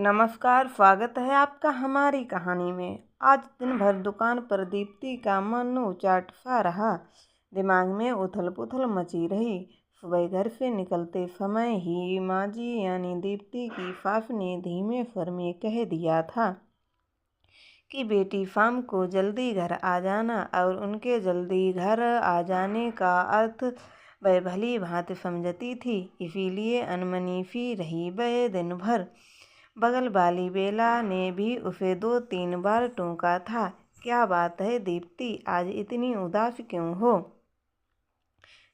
नमस्कार, स्वागत है आपका हमारी कहानी में। आज दिन भर दुकान पर दीप्ति का मन उचाट सा रहा। दिमाग में उथल पुथल मची रही। सुबह घर से निकलते समय ही माँ जी यानी दीप्ति की सास ने धीमे स्वर में कह दिया था कि बेटी शाम को जल्दी घर आ जाना, और उनके जल्दी घर आ जाने का अर्थ वह भली भांति समझती थी। इसीलिए अनमनी सी रही वह दिन भर। बगल वाली बेला ने भी उसे 2-3 बार टोका था, क्या बात है दीप्ति, आज इतनी उदास क्यों हो?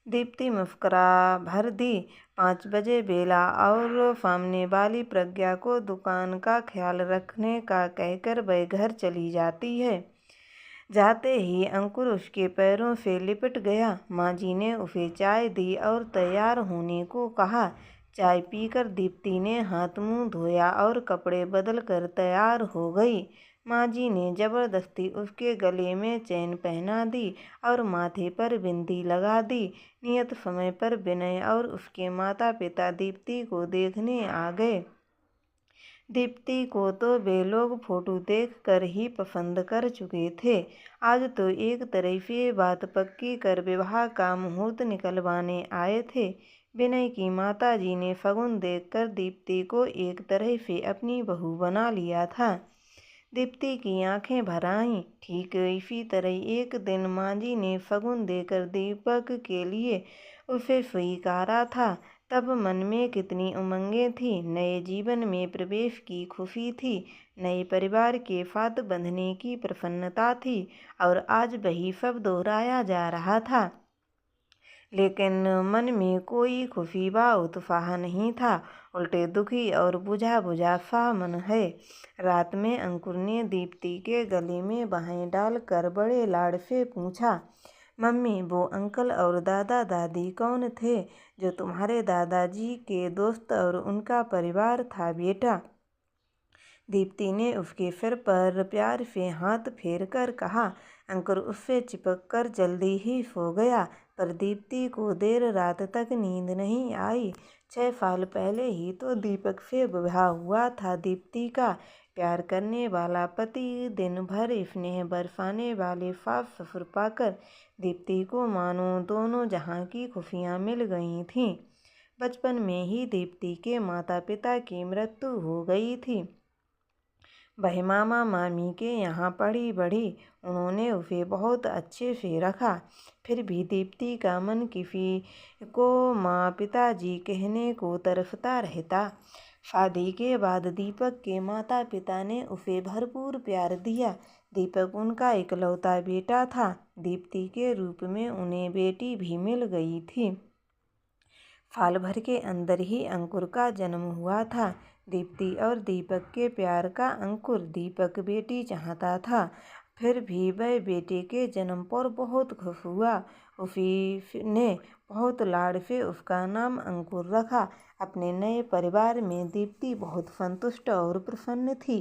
दीप्ति मुस्कुरा भर दी। 5 बजे बेला और सामने वाली प्रज्ञा को दुकान का ख्याल रखने का कहकर वह घर चली जाती है। जाते ही अंकुर उसके पैरों से लिपट गया। माँ जी ने उसे चाय दी और तैयार होने को कहा। चाय पीकर दीप्ति ने हाथ मुंह धोया और कपड़े बदल कर तैयार हो गई। माँ जी ने जबरदस्ती उसके गले में चैन पहना दी और माथे पर बिंदी लगा दी। नियत समय पर विनय और उसके माता पिता दीप्ति को देखने आ गए। दीप्ति को तो वे लोग फोटो देख कर ही पसंद कर चुके थे। आज तो एक तरह से बात पक्की कर विवाह का मुहूर्त निकलवाने आए थे। विनय की माता जी ने शगुन देखकर दीप्ति को एक तरह से अपनी बहू बना लिया था। दीप्ति की आंखें भर आईं। ठीक इसी तरह एक दिन माँ जी ने शगुन देकर दीपक के लिए उसे स्वीकारा था। तब मन में कितनी उमंगें थी। नए जीवन में प्रवेश की खुशी थी, नए परिवार के साथ बंधने की प्रसन्नता थी, और आज वही सब दोहराया जा रहा था। लेकिन मन में कोई खुशी व उत्साह नहीं था, उल्टे दुखी और बुझा बुझा सा मन है। रात में अंकुर ने दीप्ति के गले में बाहें डालकर बड़े लाड से पूछा, मम्मी, वो अंकल और दादा दादी कौन थे जो तुम्हारे दादाजी के दोस्त और उनका परिवार था बेटा? दीप्ति ने उसके सिर पर प्यार से हाथ फेर कर कहा। अंकुर उससे चिपक कर जल्दी ही सो गया, पर दीप्ति को देर रात तक नींद नहीं आई। 6 साल पहले ही तो दीपक से विवाह हुआ था दीप्ति का। प्यार करने वाला पति, दिन भर स्नेह बरसाने वाले सास ससुर पाकर दीप्ति को मानो दोनों जहां की खुशियां मिल गई थीं। बचपन में ही दीप्ति के माता पिता की मृत्यु हो गई थी। वह मामा मामी के यहाँ पढ़ी बढ़ी। उन्होंने उसे बहुत अच्छे से रखा। फिर भी दीप्ति का मन किसी को माँ पिताजी कहने को तरसता रहता। शादी के बाद दीपक के माता पिता ने उसे भरपूर प्यार दिया। दीपक उनका इकलौता बेटा था। दीप्ति के रूप में उन्हें बेटी भी मिल गई थी। साल भर के अंदर ही अंकुर का जन्म हुआ था। दीप्ति और दीपक के प्यार का अंकुर दीपक बेटी चाहता था। फिर भी वह बेटे के जन्म पर बहुत खुश हुआ। उसी ने बहुत लाड से उसका नाम अंकुर रखा। अपने नए परिवार में दीप्ति बहुत संतुष्ट और प्रसन्न थी।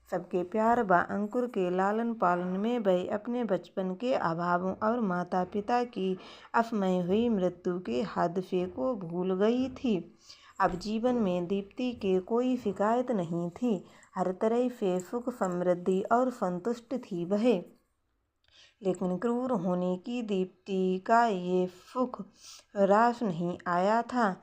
सबके प्यार व अंकुर के लालन पालन में वह अपने बचपन के अभावों और माता पिता की अफमय हुई मृत्यु के हादसे को भूल गई थी। अब जीवन में दीप्ति के कोई शिकायत नहीं थी। हर तरह से सुख समृद्धि और संतुष्ट थी वह। लेकिन क्रूर होने की दीप्ति का ये सुख रास नहीं आया था।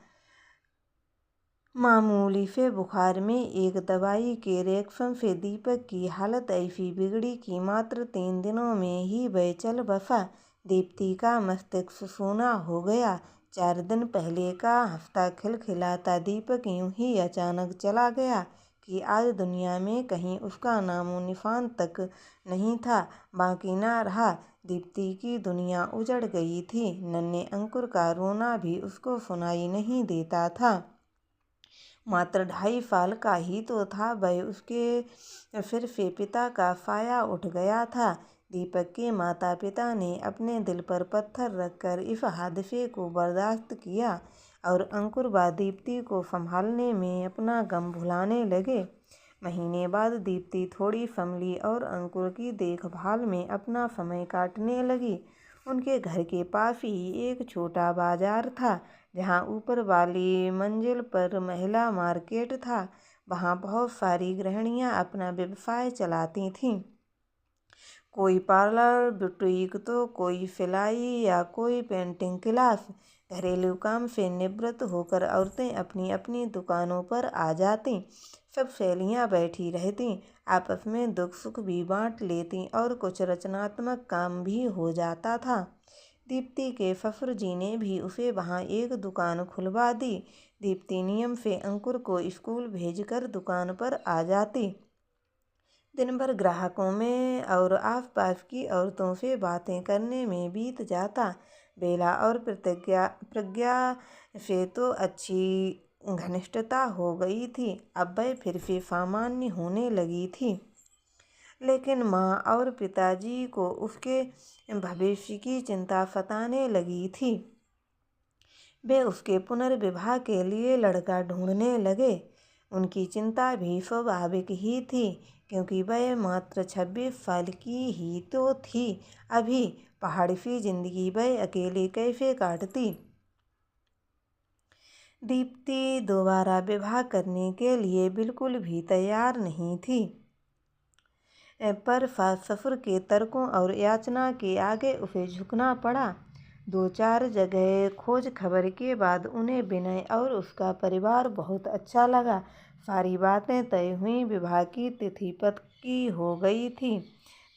मामूली से बुखार में एक दवाई के रिएक्शन से दीपक की हालत ऐसी बिगड़ी कि मात्र 3 दिनों में ही वह चल बसा। दीप्ति का मस्तिष्क सूना हो गया। 4 दिन पहले का हंसता खिलखिलाता दीपक यूं ही अचानक चला गया कि आज दुनिया में कहीं उसका नामो निशान तक नहीं था, बाकी ना रहा। दीप्ति की दुनिया उजड़ गई थी। नन्हे अंकुर का रोना भी उसको सुनाई नहीं देता था। मात्र 2.5 साल का ही तो था वह। उसके सिर से पिता का साया उठ गया था। दीपक के माता पिता ने अपने दिल पर पत्थर रखकर इस हादसे को बर्दाश्त किया और अंकुर व दीप्ति को संभालने में अपना गम भुलाने लगे। महीने बाद दीप्ति थोड़ी संभली और अंकुर की देखभाल में अपना समय काटने लगी। उनके घर के पास ही एक छोटा बाजार था, जहाँ ऊपर वाली मंजिल पर महिला मार्केट था। वहाँ बहुत सारी गृहिणियाँ अपना व्यवसाय चलाती थीं। कोई पार्लर, बुटीक तो कोई सिलाई या कोई पेंटिंग क्लास। घरेलू काम से निवृत्त होकर औरतें अपनी अपनी दुकानों पर आ जातीं। सब सहेलियाँ बैठी रहतीं, आपस में दुख सुख भी बांट लेतीं और कुछ रचनात्मक काम भी हो जाता था। दीप्ति के ससुर जी ने भी उसे वहाँ एक दुकान खुलवा दी। दीप्ति नियम से अंकुर को स्कूल भेजकर दुकान पर आ जाती। दिन भर ग्राहकों में और आसपास की औरतों से बातें करने में बीत जाता। बेला और प्रज्ञा से तो अच्छी घनिष्ठता हो गई थी। अब वह फिर से सामान्य होने लगी थी, लेकिन माँ और पिताजी को उसके भविष्य की चिंता सताने लगी थी। वे उसके पुनर्विवाह के लिए लड़का ढूंढने लगे। उनकी चिंता भी स्वाभाविक ही थी, क्योंकि वह मात्र 26 साल की ही तो थी। अभी पहाड़ी सी जिंदगी वह अकेले कैसे काटती। दीप्ति दोबारा विवाह करने के लिए बिल्कुल भी तैयार नहीं थी, पर सास ससुर के तर्कों और याचना के आगे उसे झुकना पड़ा। 2-4 जगह खोज खबर के बाद उन्हें विनय और उसका परिवार बहुत अच्छा लगा। सारी बातें तय हुई, विवाह की तिथि पक्की हो गई थी।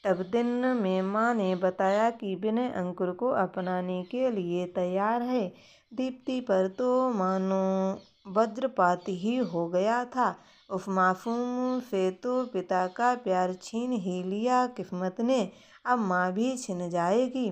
तब दिन में माँ ने बताया कि विनय अंकुर को अपनाने के लिए तैयार है। दीप्ति पर तो मानो वज्रपात ही हो गया था। उस मासूम से तो पिता का प्यार छीन ही लिया किस्मत ने, अब माँ भी छिन जाएगी।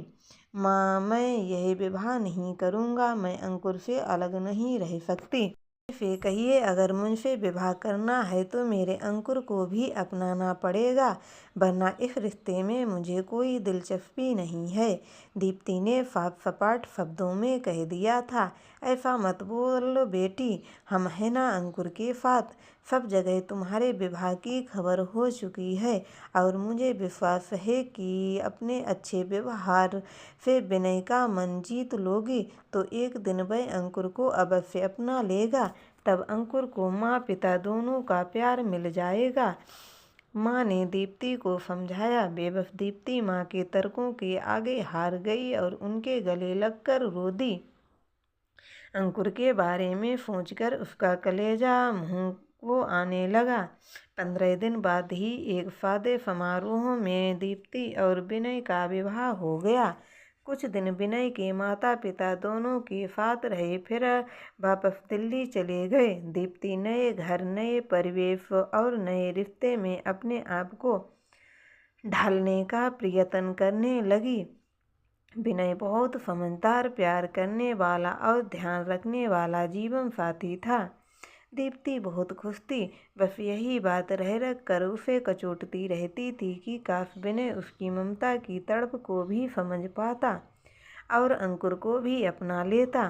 माँ, मैं यह विवाह नहीं करूँगा, मैं अंकुर से अलग नहीं रह सकती। से कहिए, अगर मुझसे विवाह करना है तो मेरे अंकुर को भी अपनाना पड़ेगा, वरना इस रिश्ते में मुझे कोई दिलचस्पी नहीं है। दीप्ति ने साफ सपाट शब्दों में कह दिया था। ऐसा मत बोल बेटी, हम हैं ना अंकुर के साथ। सब जगह तुम्हारे विवाह की खबर हो चुकी है और मुझे विश्वास है कि अपने अच्छे व्यवहार से विनय का मन जीत लोगी तो एक दिन वह अंकुर को अवश्य अपना लेगा। तब अंकुर को माँ पिता दोनों का प्यार मिल जाएगा। माँ ने दीप्ति को समझाया। बेबस दीप्ति माँ के तर्कों के आगे हार गई और उनके गले लगकर रो दी। अंकुर के बारे में सोचकर उसका कलेजा मुँह को आने लगा। 15 दिन बाद ही एक सादे समारोह में दीप्ति और विनय का विवाह हो गया। कुछ दिन विनय के माता पिता दोनों के साथ रहे, फिर वापस दिल्ली चले गए। दीप्ति नए घर, नए परिवेश और नए रिश्ते में अपने आप को ढालने का प्रयत्न करने लगी। विनय बहुत समझदार, प्यार करने वाला और ध्यान रखने वाला जीवन साथी था। दीप्ति बहुत खुश थी, बस यही बात रह रख कर उसे कचोटती रहती थी कि काश विनय उसकी ममता की तड़प को भी समझ पाता और अंकुर को भी अपना लेता।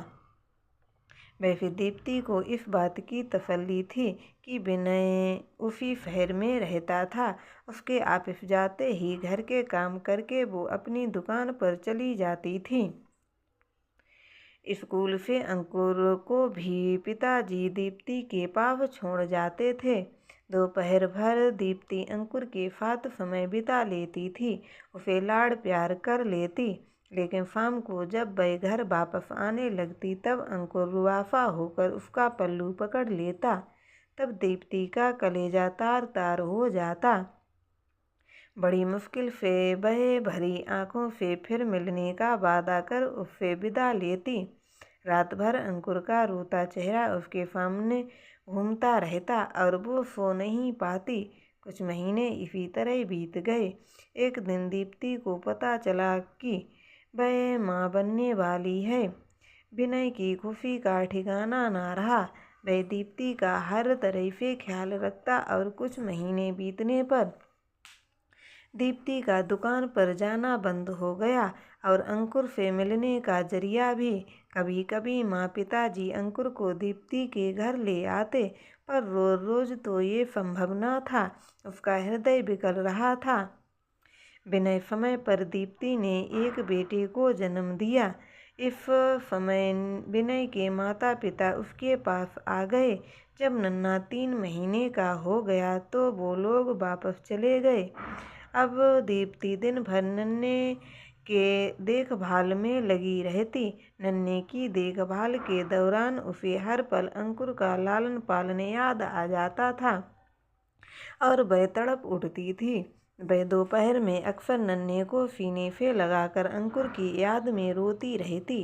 वैसे दीप्ति को इस बात की तसल्ली थी कि विनय उसी शहर में रहता था। उसके ऑफिस जाते ही घर के काम करके वो अपनी दुकान पर चली जाती थी। स्कूल से अंकुर को भी पिताजी दीप्ति के पास छोड़ जाते थे। दोपहर भर दीप्ति अंकुर के साथ समय बिता लेती थी, उसे लाड़ प्यार कर लेती। लेकिन शाम को जब वह घर वापस आने लगती तब अंकुर रुआफा होकर उसका पल्लू पकड़ लेता। तब दीप्ति का कलेजा तार तार हो जाता। बड़ी मुश्किल से वह भरी आंखों से फिर मिलने का वादा कर उससे विदा लेती। रात भर अंकुर का रोता चेहरा उसके सामने घूमता रहता और वो सो नहीं पाती। कुछ महीने इसी तरह बीत गए। एक दिन दीप्ति को पता चला कि वह माँ बनने वाली है। विनय की खुशी का ठिकाना ना रहा। वह दीप्ति का हर तरह से ख्याल रखता और कुछ महीने बीतने पर दीप्ति का दुकान पर जाना बंद हो गया और अंकुर से मिलने का जरिया भी। कभी कभी माँ पिताजी अंकुर को दीप्ति के घर ले आते, पर रोज रोज तो ये संभव न था। उसका हृदय बिकल रहा था। विनय समय पर दीप्ति ने एक बेटे को जन्म दिया। इस समय विनय के माता पिता उसके पास आ गए। जब नन्हा 3 महीने का हो गया तो वो लोग वापस चले गए। अब दीप्ति दिन भर नन्हे के देखभाल में लगी रहती। नन्हे की देखभाल के दौरान उसे हर पल अंकुर का लालन पालन याद आ जाता था और वह तड़प उठती थी। वह दोपहर में अक्सर नन्हे को सीने से लगाकर अंकुर की याद में रोती रहती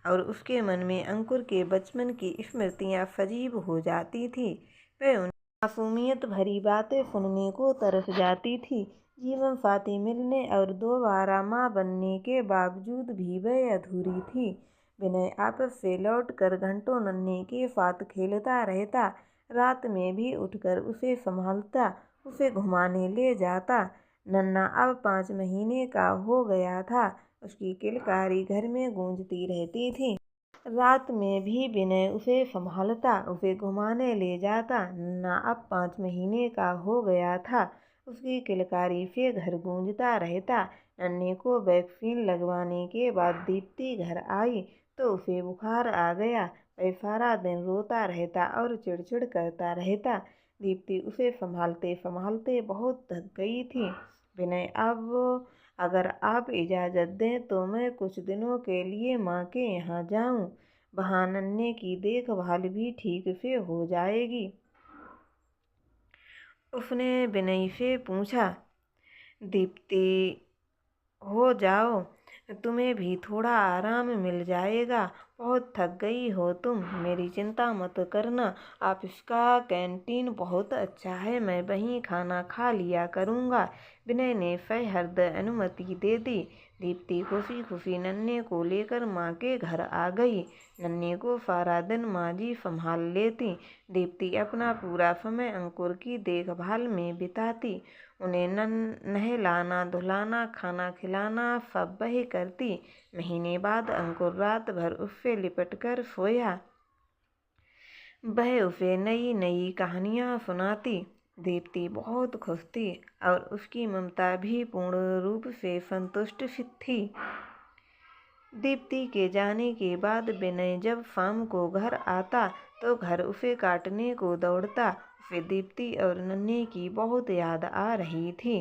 और उसके मन में अंकुर के बचपन की स्मृतियां सजीव हो जाती थी। वह उन मासूमियत भरी बातें सुनने को तरस जाती थी। जीवन साथी मिलने और दोबारा माँ बनने के बावजूद भी वह अधूरी थी। विनय ऑफिस से लौटकर घंटों नन्हे के साथ खेलता रहता। रात में भी उठकर उसे संभालता, उसे घुमाने ले जाता। नन्हा अब 5 महीने का हो गया था। उसकी किलकारी घर में गूंजती रहती थी। रात में भी विनय उसे संभालता, उसे घुमाने ले जाता। नन्हा अब 5 महीने का हो गया था। उसकी किलकारी से घर गूंजता रहता। नन्हे को वैक्सीन लगवाने के बाद दीप्ति घर आई तो उसे बुखार आ गया। वह सारा दिन रोता रहता और चिड़चिड़ करता रहता। दीप्ति उसे संभालते संभालते बहुत थक गई थी। विनय, अब अगर आप इजाज़त दें तो मैं कुछ दिनों के लिए माँ के यहाँ जाऊँ। वहाँ नन्हे की देखभाल भी ठीक से हो जाएगी। उसने विनय से पूछा। दीप्ति, हो जाओ, तुम्हें भी थोड़ा आराम मिल जाएगा। बहुत थक गई हो तुम। मेरी चिंता मत करना, ऑफिस का कैंटीन बहुत अच्छा है, मैं वहीं खाना खा लिया करूँगा। विनय ने सह्रद अनुमति दे दी। दीप्ति खुशी खुशी नन्हे को लेकर माँ के घर आ गई। नन्हे को सारा दिन माँ जी संभाल लेती। दीप्ति अपना पूरा समय अंकुर की देखभाल में बिताती। उन्हें नहलाना धुलाना खाना खिलाना सब वही करती। महीने बाद अंकुर रात भर उससे लिपट कर सोया। वह उसे नई नई कहानियाँ सुनाती। दीप्ति बहुत खुश थी और उसकी ममता भी पूर्ण रूप से संतुष्ट थी। दीप्ति के जाने के बाद विनय जब शाम को घर आता तो घर उसे काटने को दौड़ता। उसे दीप्ति और नन्हे की बहुत याद आ रही थी।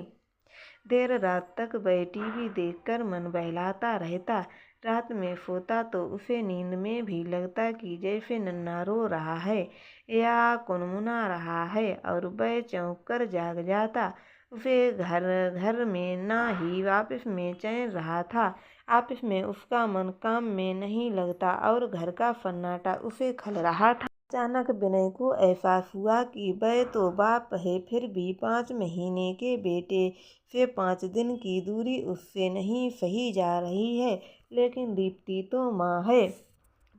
देर रात तक वह टीवी देखकर मन बहलाता रहता। रात में सोता तो उसे नींद में भी लगता कि जैसे नन्हा रो रहा है या कुनमुना रहा है और वह चौंक कर जाग जाता। उसे घर घर में ना ही ऑफिस में चैन रहा था। ऑफिस में उसका मन काम में नहीं लगता और घर का सन्नाटा उसे खल रहा था। अचानक विनय को एहसास हुआ कि वह तो बाप है, फिर भी 5 महीने के बेटे से 5 दिन की दूरी उससे नहीं सही जा रही है। लेकिन दीप्ति तो माँ है।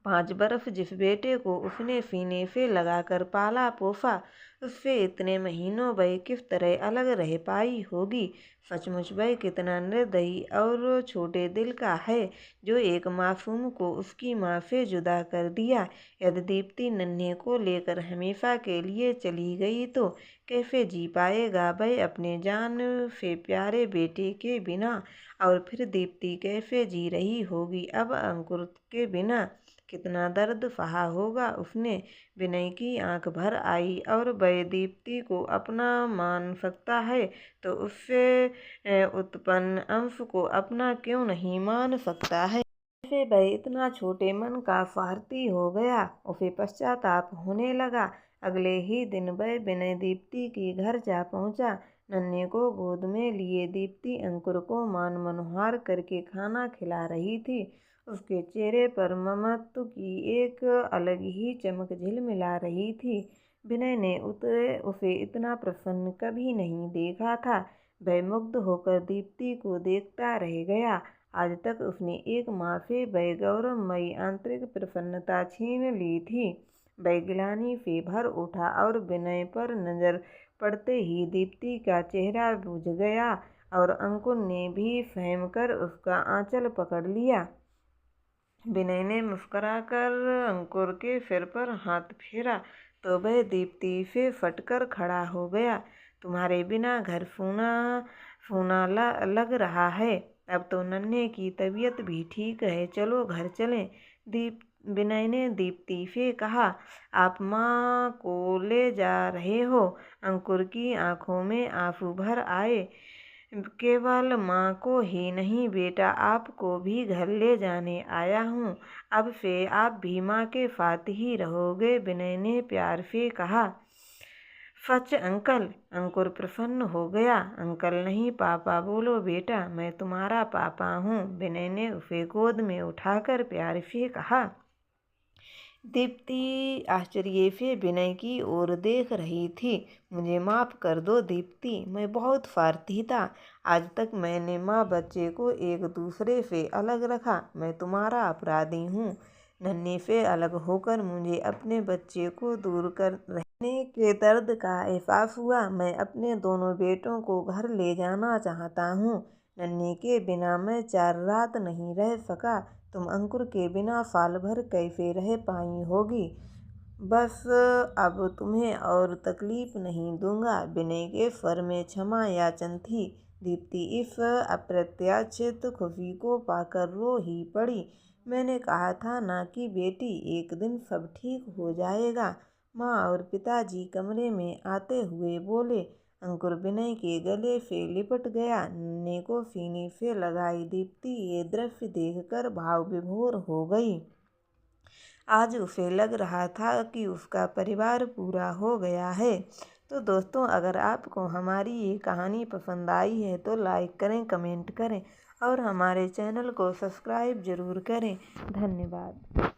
5 बरस जिस बेटे को उसने सीने से लगाकर पाला पोसा, उससे इतने महीनों वह किस तरह अलग रह पाई होगी। सचमुच वह कितना निर्दयी और छोटे दिल का है जो एक मासूम को उसकी माँ से जुदा कर दिया। यदि दीप्ति नन्हे को लेकर हमेशा के लिए चली गई तो कैसे जी पाएगा वह अपने जान से प्यारे बेटे के बिना। और फिर दीप्ति कैसे जी रही होगी अब अंकुर के बिना। कितना दर्द सहा होगा उसने। विनय की आंख भर आई और वह दीप्ति को अपना मान सकता है तो उससे उत्पन्न अंश को अपना क्यों नहीं मान सकता है। ऐसे वह इतना छोटे मन का स्वार्थी हो गया। उसे पश्चाताप होने लगा। अगले ही दिन वह विनय दीप्ति के घर जा पहुंचा। नन्हे को गोद में लिए दीप्ति अंकुर को मान मनोहार करके खाना खिला रही थी। उसके चेहरे पर ममत्व की एक अलग ही चमक झिलमिला रही थी। विनय ने उसे इतना प्रसन्न कभी नहीं देखा था। वह मुग्ध होकर दीप्ति को देखता रह गया। आज तक उसने एक माँ से वह गौरवमयी आंतरिक प्रसन्नता छीन ली थी। वह गिलानी से भर उठा और विनय पर नजर पड़ते ही दीप्ति का चेहरा बुझ गया और अंकुर ने भी सहम कर उसका आंचल पकड़ लिया। विनय ने मुस्कुराकर अंकुर के सिर पर हाथ फेरा तो वह दीप्ति से फटकर खड़ा हो गया। तुम्हारे बिना घर सूना सूना लग रहा है। अब तो नन्हे की तबीयत भी ठीक है, चलो घर चलें। विनय ने दीप्ति से कहा। आप माँ को ले जा रहे हो? अंकुर की आंखों में आंसू भर आए। केवल माँ को ही नहीं बेटा, आपको भी घर ले जाने आया हूँ। अब से आप भी माँ के साथ ही रहोगे, विनय ने प्यार से कहा। सच अंकल? अंकुर प्रसन्न हो गया। अंकल नहीं पापा बोलो बेटा, मैं तुम्हारा पापा हूँ, विनय ने उसे गोद में उठाकर प्यार से कहा। दीप्ति आश्चर्य से विनय की ओर देख रही थी। मुझे माफ़ कर दो दीप्ति, मैं बहुत स्वार्थी था। आज तक मैंने माँ बच्चे को एक दूसरे से अलग रखा। मैं तुम्हारा अपराधी हूँ। नन्हे से अलग होकर मुझे अपने बच्चे को दूर कर रहने के दर्द का एहसास हुआ। मैं अपने दोनों बेटों को घर ले जाना चाहता हूँ। नन्हे के बिना मैं 4 रात नहीं रह सका। तुम अंकुर के बिना साल भर कैसे रह पाई होगी। बस अब तुम्हें और तकलीफ नहीं दूंगा। विनय के स्वर में क्षमा याचन थी। दीप्ति इस अप्रत्याशित खुशी को पाकर रो ही पड़ी। मैंने कहा था ना कि बेटी, एक दिन सब ठीक हो जाएगा, माँ और पिताजी कमरे में आते हुए बोले। अंकुर विनय के गले से लिपट गया। नन्हे को सीने से लगाई दीप्ति ये दृश्य देखकर भाव विभोर हो गई। आज उसे लग रहा था कि उसका परिवार पूरा हो गया है। तो दोस्तों, अगर आपको हमारी ये कहानी पसंद आई है तो लाइक करें, कमेंट करें और हमारे चैनल को सब्सक्राइब ज़रूर करें। धन्यवाद।